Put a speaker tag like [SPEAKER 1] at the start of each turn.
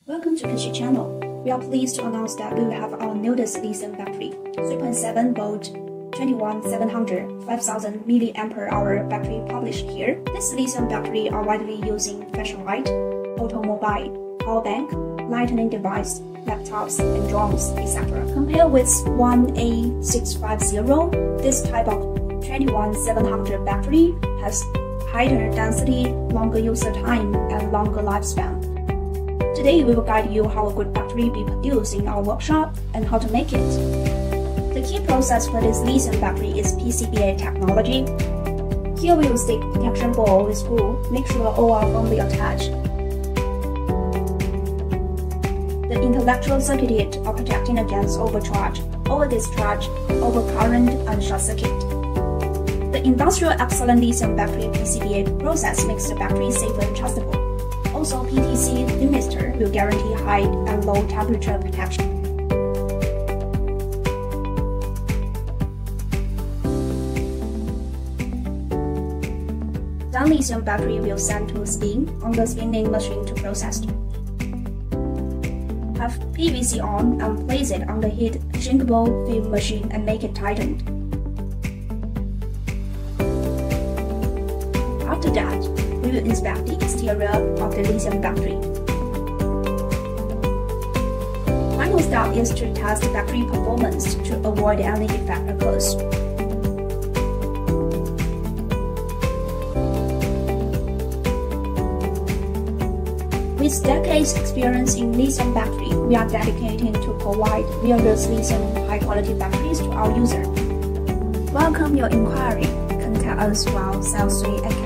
[SPEAKER 1] Welcome to KESHEE channel. We are pleased to announce that we will have our newest lithium battery, 3.7 volt, 21700, 5000 mAh battery published here. This lithium battery are widely used in flashlight, automobile, power bank, lighting device, laptops and drones, etc. Compared with 1A650, this type of 21700 battery has higher density, longer user time, and longer lifespan. Today we will guide you how a good battery be produced in our workshop and how to make it. The key process for this lithium battery is PCBA technology. Here we will stick protection ball with screw, make sure all are firmly attached. The intellectual circuit are protecting against overcharge, over-discharge, overcurrent, and short circuit. The industrial excellent lithium battery PCBA process makes the battery safe and trustable. Also, PTC thermistor will guarantee high and low temperature protection. Then lithium battery will send to spin on the spinning machine to process. Have PVC on and place it on the heat shrinkable film machine and make it tightened. After that, we will inspect the exterior of the lithium battery. Final step is to test the battery performance to avoid any defect occurs. With decades experience in lithium battery, we are dedicated to provide various lithium high-quality batteries to our users. Welcome your inquiry. Contact us while sales 3 at